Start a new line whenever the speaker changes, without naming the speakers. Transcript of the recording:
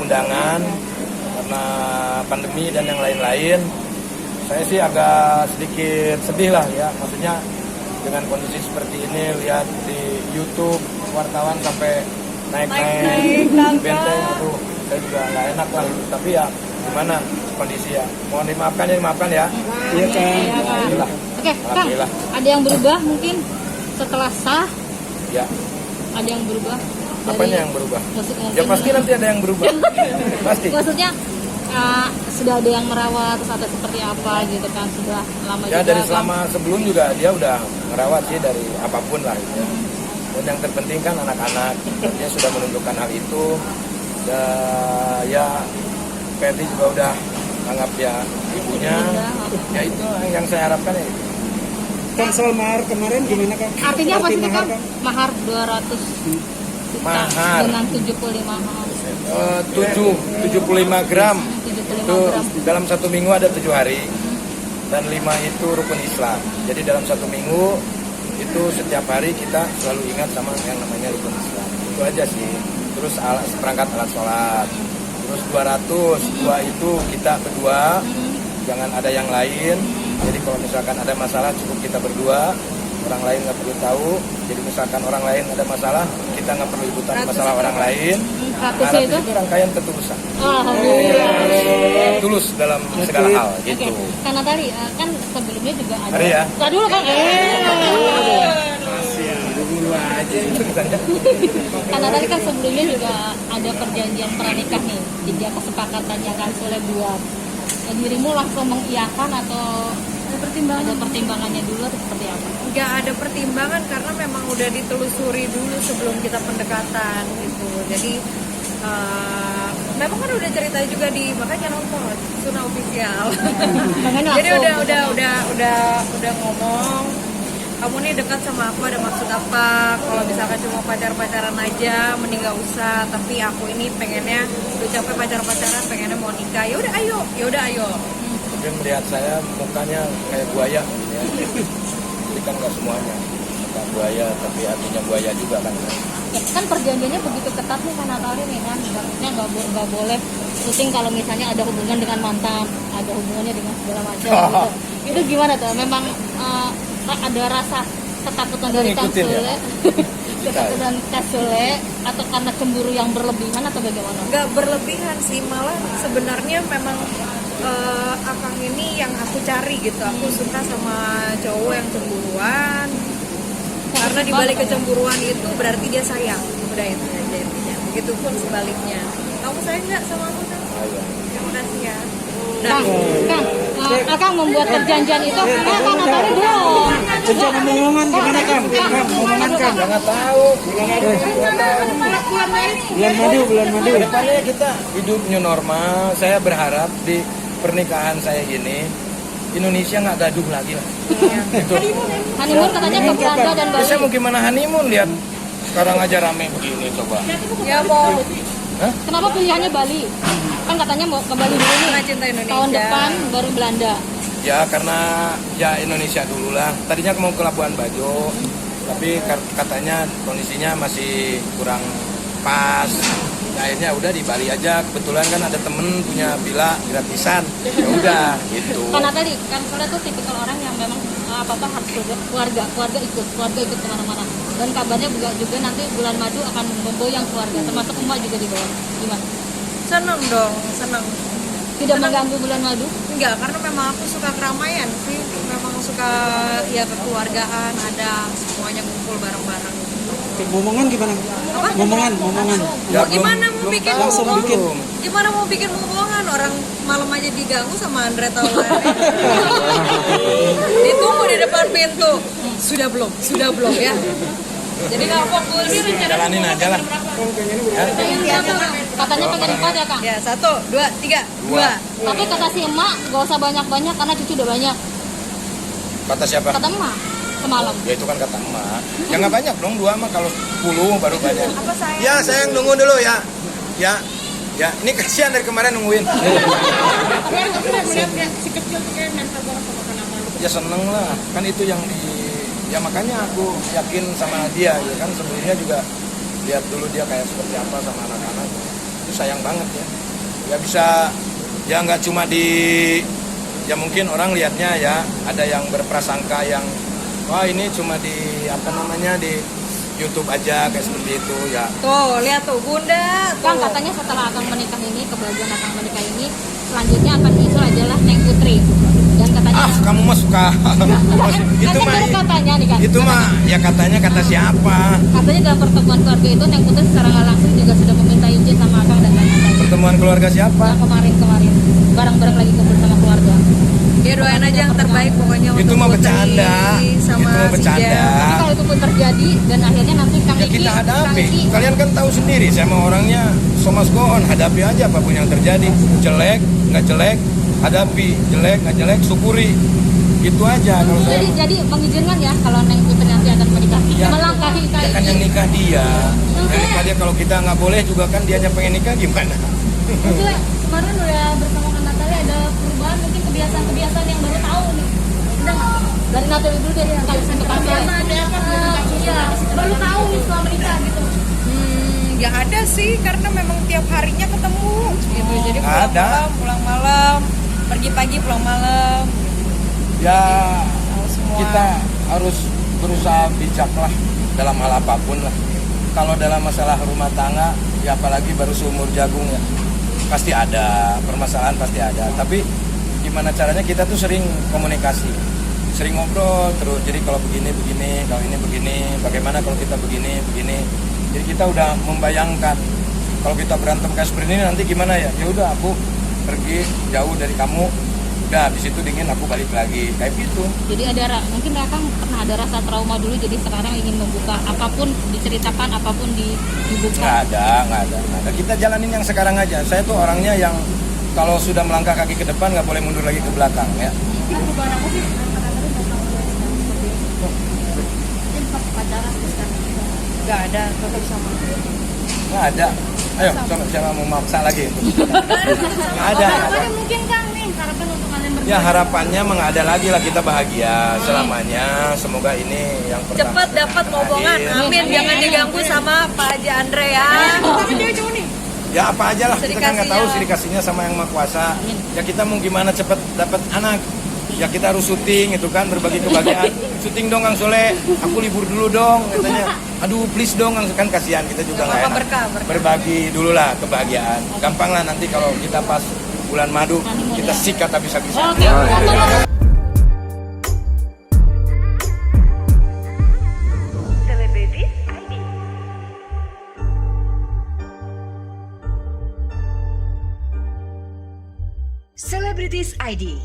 undangan karena pandemi dan yang lain-lain. Saya sih agak sedikit sedih lah ya, maksudnya dengan kondisi seperti ini, lihat di YouTube wartawan sampai naik-naik benteng, aduh saya juga nggak enak lah itu. Tapi ya gimana kondisi ya, mohon dimaafkan ya.
Iya kan.
Alhamdulillah.
Oke, Kang, ada yang berubah mungkin setelah sah?
Ya.
Ada yang berubah?
Apanya yang berubah?
Musik
Ya pasti nanti ada yang berubah. Pasti.
Maksudnya sudah ada yang merawat atau seperti apa gitu kan, sudah lama
Ya
juga
dari
kan?
selama sebelum juga dia udah merawat sih dari apapun lah ya. Dan yang terpenting kan anak-anak, dia sudah menunjukkan hal itu. Ya Ferdi juga udah anggap ya ibunya. Ya itu yang saya harapkan ya.
Kang, soal mahar kemarin gimana Kang?
Artinya apa sih
mahar,
Kang? Mahar 200 juta
Mahar.
dengan 75
75 gram.
75
Itu
gram.
dalam 1 minggu ada 7 hari. Dan 5 itu rukun Islam. Jadi dalam 1 minggu itu setiap hari kita selalu ingat sama yang namanya rukun Islam. Itu aja sih. Terus seperangkat alat sholat. Terus 200, dua itu kita berdua, jangan ada yang lain. Jadi kalau misalkan ada masalah cukup kita berdua, orang lain nggak perlu tahu. Jadi misalkan orang lain ada masalah, kita nggak perlu ikutan masalah orang lain.
100
itu rangkaian ketulusan.
Alhamdulillah.
Tulus dalam segala hal gitu.
Oke, karena tadi kan sebelumnya juga ada.
Hari ya?
Tadi dulu kan.
Masih dulu aja itu katanya.
Karena tadi kan sebelumnya juga ada perjanjian pranikah nih, jadi kesepakatan yang kan Soleh buat. Dirimu langsung mengiyakan atau ada pertimbangannya dulu atau seperti apa?
Nggak ada pertimbangan karena memang udah ditelusuri dulu sebelum kita pendekatan gitu. Jadi memang kan udah cerita juga di, makanya nonton Suna Official. Jadi udah ngomong, kamu nih dekat sama aku ada maksud apa? Kalau misalkan cuma pacaran aja, mending gak usah. Tapi aku ini pengennya udah capek pacaran, pengennya mau nikah. Ya udah ayo.
Mungkin melihat saya mukanya kayak buaya gitu ya. Jadi kan nggak semuanya bukan buaya, tapi artinya buaya juga kan.
Kan perjanjiannya begitu ketat nih kan Natali nih kan, maksudnya nggak boleh syuting kalau misalnya ada hubungan dengan mantan, ada hubungannya dengan segala macam gitu. Itu gimana tuh? Memang ada rasa ketakutan dari Kang Sule, ketakutan Kang Sule, atau karena cemburu yang berlebihan atau bagaimana?
Nggak berlebihan sih, malah sebenarnya memang Akang ini yang aku cari gitu. Aku suka sama cowok yang cemburuan, karena dibalik kecemburuan itu berarti dia sayang. Udah itu aja intinya. Begitupun sebaliknya. Kamu sayang nggak sama aku kan? Terima kasih ya.
Akang membuat perjanjian itu, Kang Natali belum.
Rencana momongan gimana Kang? Momongan Kang?
Jangan tahu.
Bulan madu.
Kedepannya kita hidup new normal. Saya berharap di pernikahan saya ini Indonesia nggak gaduh lagi lah. Gitu.
Honeymoon katanya ke Belanda dan Bali.
Saya mau gimana honeymoon, lihat sekarang aja rame begini coba.
Ya mau
Kenapa pilihannya Bali? Kan katanya mau ke Bali dulu
karena
nih.
cinta Indonesia.
Tahun depan baru Belanda.
Ya karena ya Indonesia dulu lah. Tadinya mau ke Labuan Bajo, tapi katanya kondisinya masih kurang pas. Akhirnya udah di Bali aja. Kebetulan kan ada temen punya villa gratisan. Ya udah gitu.
Karena tadi kan Soleh tuh tipikal orang yang memang apa-apa harus keluarga ikut kemana-mana. Dan kabarnya juga nanti bulan madu akan memboyang keluarga, termasuk emak juga dibawa. Gimana?
Seneng dong, seneng.
Tidak mengganggu bulan madu?
Enggak, karena memang aku suka keramaian sih. Memang suka ya kekeluargaan, ada semuanya kumpul bareng-bareng.
Momongan gimana?
Apa?
Momongan.
Ya,
Gimana mau bikin
langsung
momongan?
bikin.
Gimana mau bikin momongan? Orang malam aja diganggu sama Andre Taulani. Ditunggu di depan pintu. Sudah belum ya. Jadi nggak fokus.
Jalanin aja lah.
Katanya pengen 4 ya Kang?
Ya 1, 2, 3, 2.
Tapi kata si emak gak usah banyak-banyak karena cucu udah banyak.
Kata siapa?
Kata emak semalam.
Ya itu kan kata emak. Ya nggak banyak dong, 2 mah, kalau 10 baru banyak.
Apa sayang?
Ya sayang, nunggu dulu ya. Ya, ini kasihan dari kemarin nungguin. Ya seneng lah, kan itu yang ya makanya aku yakin sama dia ya kan, sebelumnya juga lihat dulu dia kayak seperti apa sama anak-anak. Terus sayang banget ya. Ya bisa, ya nggak cuma ya mungkin orang lihatnya ya, ada yang berprasangka yang, wah ini cuma di YouTube aja kayak seperti itu ya.
Tuh, lihat tuh Bunda.
Kang, katanya setelah Akang menikah ini, kebahagiaan Akang menikah ini, selanjutnya akan muncul adalah Neng Putri. Dan katanya
Kamu mah suka. Itu mah
katanya nih kan.
itu mah ya katanya kata siapa?
Katanya dalam pertemuan keluarga itu Neng Putri secara nggak langsung juga sudah meminta izin sama Akang dan lain-lain.
Pertemuan keluarga siapa?
Yang kemarin bareng-bareng lagi kumpul sama keluarga.
Ya doain aja yang terbaik pokoknya
Itu
untuk
mah
Putri
bercanda.
sama
Itu mah
si
bercanda.
Jem.
Tapi kalau itu pun terjadi dan akhirnya nanti Kang
Ya
Iki,
kita
Kang
hadapi.
Iki,
Kalian kan tahu sendiri, saya mah orangnya so must go on. Hadapi aja apapun yang terjadi. Jelek, nggak jelek, hadapi. Jelek, nggak jelek, syukuri. Gitu aja kalau saya.
jadi mengizinkan ya kalau Neng Putri nanti akan menikah,
Ya,
melangkahi
ya kan yang nikah dia. Yang nikah dia, kalau kita nggak boleh juga kan dianya pengen nikah gimana?
Maksudnya kemarin udah bersama Kang Natalia ada perubahan mungkin kebiasaan-kebiasaan yang baru tahu nih. Udah nggak? Dari Natalia dulu deh kali ke pasar. Iya, baru tahu nih setelah menikah gitu.
Ya ada sih karena memang tiap harinya ketemu gitu. Jadi
Ada.
pulang malam, pergi pagi pulang malam.
Ya
Tahu semua.
kita harus berusaha bijak lah dalam hal apapun lah. Kalau dalam masalah rumah tangga, ya apalagi baru seumur jagung ya, pasti ada permasalahan, pasti ada. Tapi gimana caranya kita tuh sering komunikasi, sering ngobrol terus. Jadi kalau begini, kalau ini begini, bagaimana kalau kita begini. Jadi kita udah membayangkan kalau kita berantem kayak seperti ini nanti gimana ya. Ya udah aku pergi jauh dari kamu. Udah habis itu dingin aku balik lagi kayak gitu.
Jadi mungkin Akang pernah ada rasa trauma dulu, jadi sekarang ingin membuka apapun, diceritakan apapun dibuka.
Nggak ada. Kita jalanin yang sekarang aja. Saya tuh orangnya yang kalau sudah melangkah kaki ke depan nggak boleh mundur lagi ke belakang ya.
Perubahan apa sih? Pacaran terus kan.
Gak ada, tetap sama.
Nggak ada. Ayo, coba siapa mau maksa lagi? Nggak ada.
Harapannya mungkin Kang nih, harapan untuk kalian berdua.
Ya harapannya mah nggak ada lagi lah, kita bahagia selamanya. Semoga ini yang pertama.
Cepat dapat ngomongan. Amin. Jangan diganggu sama Pak Haji Andre ya.
Ya apa aja lah, kita kan nggak tahu
Siri
sirikasinya sama yang Maha Kuasa. Ya kita mau gimana cepat dapat anak. Ya kita harus syuting itu kan, berbagi kebahagiaan. Syuting dong Kang Soleh, aku libur dulu dong katanya. Aduh please dong Kang, kan kasihan kita juga nggak enak.
Berkah.
Berbagi dulu lah kebahagiaan. Gampang lah nanti kalau kita pas bulan madu kita sikat habis-habisan.
Oke.
Celebrities ID